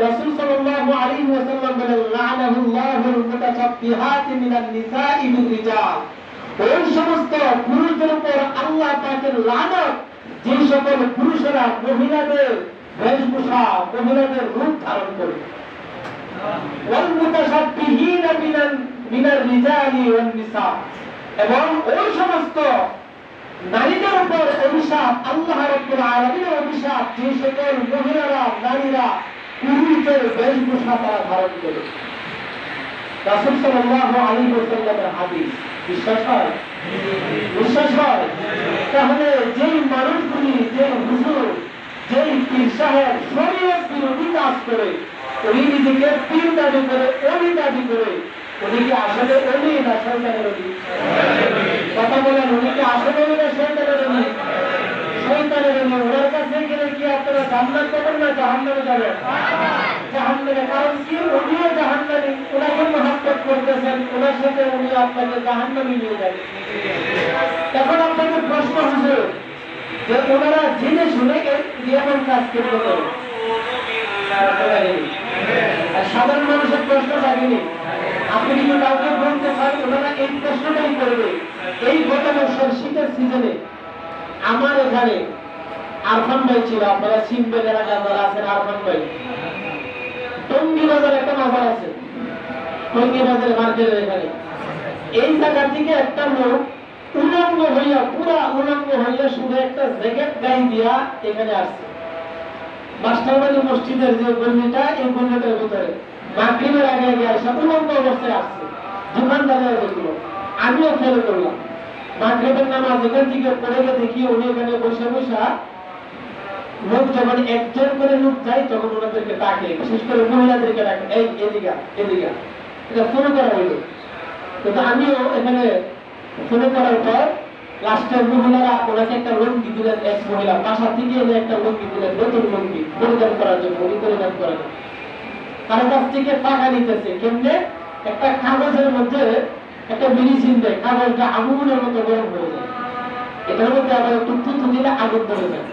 রাসূল সাল্লাল্লাহু আলাইহি ওয়াসাল্লাম বলেন লা'নাহুল্লাহুল মুতাশাব্বিহাতি মিনান নিসাই বির-রিজাল, ওই সমস্ত পুরুষদের উপর আল্লাহ পাকের লানত যে সকল পুরুষেরা মহিলাদের বেশভূষা, মহিলাদের রূপ ধারণ করে। ওয়াল মুতাশাব্বিহিনা মিনার রিজালি ওয়ান নিসা, এবং ওই সমস্ত নারীদের উপর অভিশাপ, আল্লাহ রাব্বুল আলামিনের অভিশাপ যে সকল মহিলারা, নারীরা পুরুষদের বেশভূষা তারা ধারণ করে। রাসূল সাল্লাল্লাহু আলাইহি ওয়াসাল্লামের হাদিস, বিশ্বাস হয়? বিশ্বাস হয়? তাহলে যেই মানুষগুলি, যেই হুজুর, যেই পীর সাহেব শরীয়ত বিরোধী কাজ করে, উনি নিজেকে পীর দাবি করে, ওলি দাবি করে, উনি কি আসলে ওলি না শয়তানের ওলি? কথা বলেন, উনি কি আসলে ওলি না শয়তানের ওলি? শয়তানের ওলি। ওনার কাছে গেলে কি আপনারা জান্নাত পাবেন না জাহান্নামে যাবেন? জাহান্নামে। কারণ কি, উনিও জাহান্নামী, ওনাকে মহব্বত করতেছেন, ওনার সাথে উনি আপনাকে জাহান্নামে নিয়ে যাবেন। এখন আপনাদের প্রশ্ন হচ্ছে যে ওনারা জেনে শুনে এমন কাজ করতে পারে? আর সাধারণ মানুষের প্রশ্ন থাকেনি। আপনি কিন্তু কাউকে বলতে চান, ওনারা এই প্রশ্নটাই করবে। এই গত বছর শীতের সিজনে আমার এখানে আরফান ভাই ছিল, আপনারা চিনবেন, এলাকায় যারা আছেন আরফান ভাই। টঙ্গী বাজার একটা মাজার আছে, টঙ্গী বাজার মার্কেটের এখানে। এই জায়গা থেকে একটা লোক উলঙ্গ হইয়া, পুরা উলঙ্গ হইয়া শুধু একটা জ্যাকেট গায়ে দিয়া এখানে আসছে। মাস্টারবাড়ি মসজিদের যে গল্লিটা, এই গল্লিটার ভিতরে মাগরিবের আগে আগে আসা উলঙ্গ অবস্থায় আসছে। দোকানদারের দেখলো, আমিও ফলো করলাম। মাগরিবের নামাজ এখান থেকে পড়ে গিয়ে দেখি উনি এখানে বসে বসা, লোক যখন একজন করে লোক যায় তখন ওনাদেরকে ডাকে, বিশেষ করে মহিলাদেরকে ডাকে, এই এদিকে এদিকে, এটা ফলো করা হইল। কিন্তু আমিও এখানে ফলো করার পর লাস্টের মহিলারা ওনাকে একটা লুঙ্গি দিলেন, এক মহিলা বাসা থেকে এনে একটা লুঙ্গি দিলেন, নতুন লুঙ্গি পরিধান করার জন্য, উনি পরিধান করেন। তার কাছ থেকে টাকা নিতেছে কেমনে? একটা কাগজের মধ্যে একটা মেডিসিন দেয়, কাগজটা আগুনের মতো গরম হয়ে যায়, এটার মধ্যে আবার একটু থুতু দিলে আগুন ধরে যায়।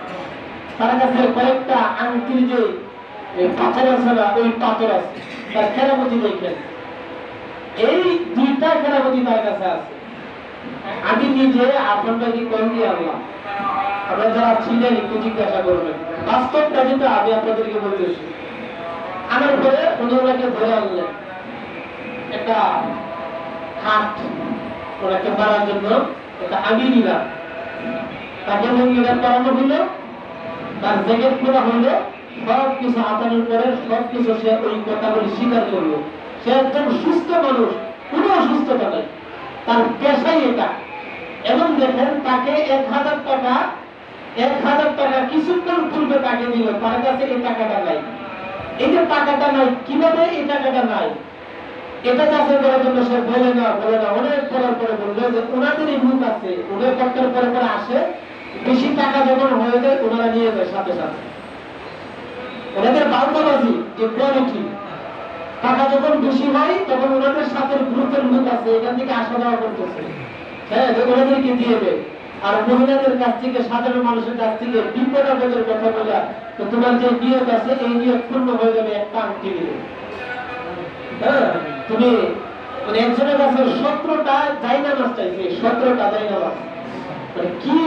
তার কাছে কয়েকটা আংটির যে পাথর আছে না, ওই পাথর আছে, তার খেরামতি দেখেন, এই দুইটা খেরামতি তার কাছে আছে। আমি নিজে আপনাকে কম দিয়ে আনলাম, আপনারা যারা ছিলেন একটু জিজ্ঞাসা করবেন, বাস্তবটা যেটা আমি আপনাদেরকে বলতেছি। আনার পরে উনি ওনাকে ধরে আনলেন, একটা খাট ওনাকে মারার জন্য একটা আগে নিলাম, তাকে লুঙ্গিটা পরানো হইলো, তার জ্যাকেট খোলা হইলো, সব কিছু আতানোর পরে সব কিছু সে ওই কথাগুলি স্বীকার করলো। সে একজন সুস্থ মানুষ, কোনো অসুস্থতা নাই, তার পেশাই এটা। এবং দেখেন তাকে 1000 টাকা কিছুক্ষণ পূর্বে তাকে দিল, তার কাছে এই টাকাটা নাই। এই যে টাকাটা নাই, কিভাবে এই টাকাটা নাই এটা যাচাই করার জন্য সে বলে না অনেক বলার পরে বললো যে ওনাদেরই মুখ আছে, ওদের পক্ষের পরে পরে আসে, বেশি টাকা যখন হয়ে যায় ওনারা নিয়ে যায় সাথে সাথে। ওনাদের বাউন্ডাবাজি যে কোয়ালিটি, টাকা যখন বেশি হয় তখন ওনাদের সাথে গ্রুপের লোক আছে, এখান থেকে আসা যাওয়া করতেছে, হ্যাঁ, ওনাদেরকে দিয়ে দেয়। আর মহিলাদের কাছ থেকে, সাধারণ মানুষের কাছ থেকে বিপদ আপদের কথা বলা, তো তোমার যে নিয়ত আছে এই নিয়ত পূর্ণ হয়ে যাবে একটা আংটি দিলে। হ্যাঁ, তুমি মানে একজনের কাছে 17টা জায়নামাজ চাইছে, 17টা জায়নামাজ, মানে কি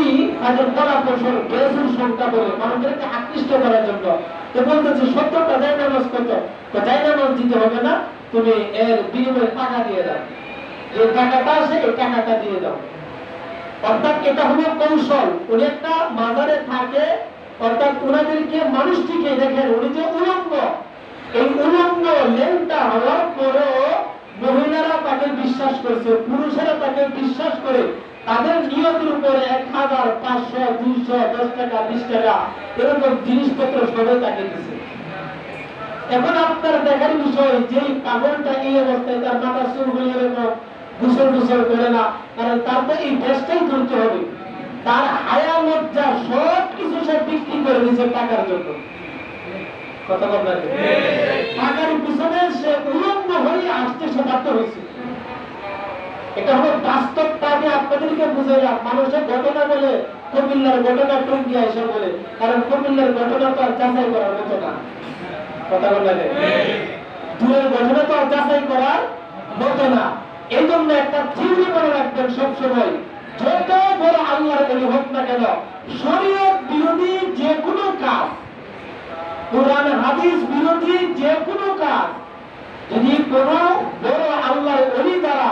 তাদের কলা কৌশল, বেসুর সংখ্যা বলে মানুষদেরকে আকৃষ্ট করার জন্য। তো বলতেছে 17টা জায়নামাজ কত? তো জায়নামাজ দিতে হবে না, তুমি এর বিনিময়ে টাকা দিয়ে দাও, যে টাকাটা আছে এই টাকাটা দিয়ে দাও। অর্থাৎ এটা হলো কৌশল। উনি একটা মাজারে থাকে, অর্থাৎ ওনাদেরকে মানুষটিকে দেখেন, উনি যে উলঙ্গ, এই উলঙ্গ লেনটা হওয়ার পরেও মহিলারা তাকে বিশ্বাস করছে, পুরুষেরা তাকে বিশ্বাস করে তাদের নিয়তের উপরে 1000, 500, 200, 10 টাকা, 20 টাকা এরকম জিনিসপত্র সবাই তাকে দিচ্ছে। এখন আপনার দেখার বিষয়, যে পাগলটা এই অবস্থায়, তার মাথা চুল হয়ে এরকম গোসল করে না, কারণ তার তো এই দেশটাই ধরতে হবে, তার হায়া লজ্জা সব কিছু সে বিক্রি করে দিচ্ছে টাকার জন্য। কথা বলবেন, টাকার পিছনে সে উলঙ্গ হয়ে আসতে সাধ্য হয়েছে। এটা হলো বাস্তবটা, আমি আপনাদেরকে বুঝাইলাম। মানুষের ঘটনা বলে, কুমিল্লার ঘটনা টঙ্গী এসে বলে, কারণ কুমিল্লার ঘটনা তো আর যাচাই করার মতো না। কথা বললে দূরের ঘটনা তো যাচাই করার মতো না। এই জন্য একটা থিওরি মনে রাখবেন সবসময়, যত বড় আল্লাহর ওলি হোক না কেন, শরীয়ত বিরোধী যে কোনো কাজ, কোরআন হাদিস বিরোধী যে কোনো কাজ যদি কোনো বড় আল্লাহর ওলি দ্বারা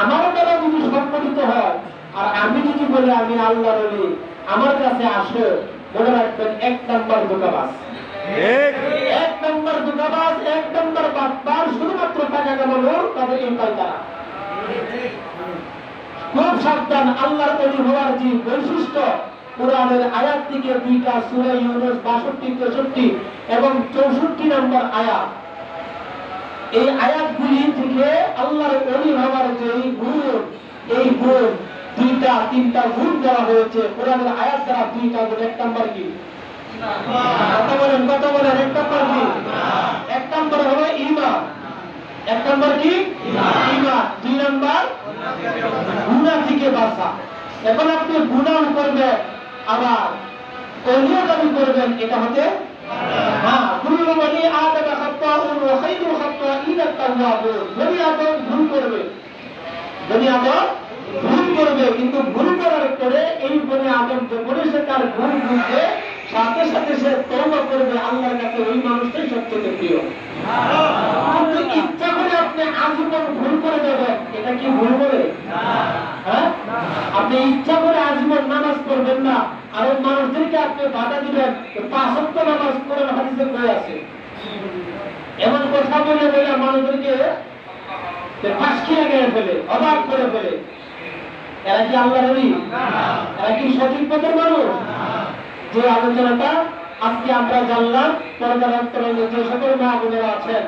আমার দ্বারা যদি সংগঠিত হয়, আর আমি যদি বলি আমি আল্লাহর ওলি, আমার কাছে আসো, মনে রাখবেন 1 নাম্বার ধোঁকাবাজ, 1 নাম্বার ধোঁকাবাজ, 1 নাম্বার বাটপার, শুধুমাত্র টাকা কামানোর তাদের এই পায় তারা। খুব সাবধান। আল্লাহর ওলি হওয়ার যে বৈশিষ্ট্য, কোরআনের আয়াত থেকে 2টা সূরা ইউনূস 62, 63 এবং 64 নম্বর আয়াত, এই আয়াতগুলি থেকে আল্লাহর ওলি হওয়ার যে গুণ, এই গুণ 2টা 3টা গুণ দেওয়া হয়েছে কোরআনের আয়াত দ্বারা। 2টা গুণ। 1 নাম্বার কি? কথা বলেন 1 নাম্বার কি? 1 নাম্বার হলো ঈমান। 1 নাম্বার কি? ঈমান। 2 নাম্বার গুনাহ থেকে বাঁচা। এখন আপনি গুনাহ করবেন আবার ওলিও দাবি করবেন, এটা হতে হ্যাঁ, কুল্লু বনি আদম খাত্তাউন ওয়া খায়রুল খাত্তাইন আত-তাওয়াবুন। বনি আদম ভুল করবে, বনি আদম ভুল করবে, কিন্তু ভুল করার পরে এই বনি আদম যখন সে তার ভুল বুঝবে, সাথে সাথে সে তওবা করবে, আল্লাহর কাছে ওই মানুষটাই সবচেয়ে প্রিয়। কিন্তু ইচ্ছা করে আপনি আজীবন ভুল করে যাবেন, এটা কি ভুল করে? হ্যাঁ, আপনি ইচ্ছা করে আজীবন নামাজ পড়বেন না, আর ওই মানুষদেরকে আপনি বাধা দিবেন 5 ওয়াক্ত নামাজ কোরআন হাদিসে কই আছে, এমন কথা বলে বলে মানুষদেরকে ফাঁসকি লাগিয়ে ফেলে, অবাক করে ফেলে। এরা কি আল্লাহর ওলি? এরা কি সঠিক পথের মানুষ? যে আলোচনাটা আজকে আমরা জানলাম, পর্দার অন্তরালে যে সকল মা বোনেরা আছেন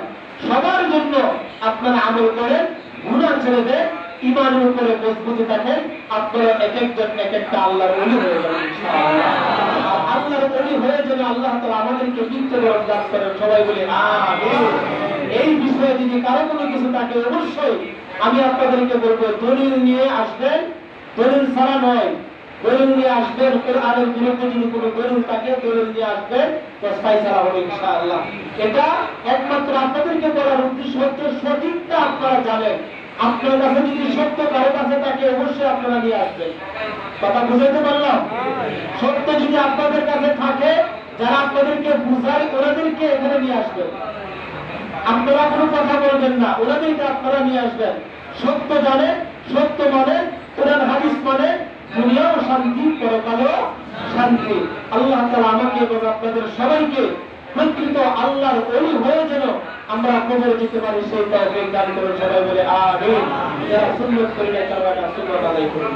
সবার জন্য আপনারা আমল করেন, গুনাহ ছেড়ে দেন, ঈমানের উপরে মজবুত থাকেন, আপনারা এক একজন এক একটা আল্লাহর ওলি হয়ে যাবেন ইনশাআল্লাহ। আল্লাহর ওলি হয়ে যেন আল্লাহ তাআলা আমাদেরকে মৃত্যুবরণ দান করেন। সবাই বলি আমিন। এই বিষয়ে যদি কারো কোনো কিছু থাকে, অবশ্যই আমি আপনাদেরকে বলবো দলিল নিয়ে আসবেন, দলিল ছাড়া নয়, দলিল নিয়ে আসবেন। কোরআনের বিরুদ্ধে যদি কোনো দলিল থাকে, দলিল নিয়ে আসবেন, তো ফায়সালা হবে ইনশাআল্লাহ। এটা একমাত্র আপনাদেরকে বলার উদ্দেশ্য হচ্ছে সঠিকটা আপনারা জানেন। আপনার কাছে যদি সত্য কারো কাছে থাকে, অবশ্যই আপনারা নিয়ে আসবেন। কথা বুঝাইতে পারলাম? সত্য যদি আপনাদের কাছে থাকে, যারা আপনাদেরকে বুঝায়, ওনাদেরকে এখানে নিয়ে আসবেন। আপনারা কোনো কথা বলবেন না, ওনাদেরকে আপনারা নিয়ে আসবেন। সত্য জানে, সত্য মানে, কোরআন হাদিস মানে, দুনিয়াও শান্তি, পরকালেও শান্তি। আল্লাহ তাআলা আমাকে এবং আপনাদের সবাইকে প্রকৃত আল্লাহর ওলি হয়ে যেন আমরা কবরে যেতে পারি, সেই তৌফিক দান করুন। সবাই বলে আমিন। যারা সুন্নাত করি না, তারা সুন্নাত আদায় করুন।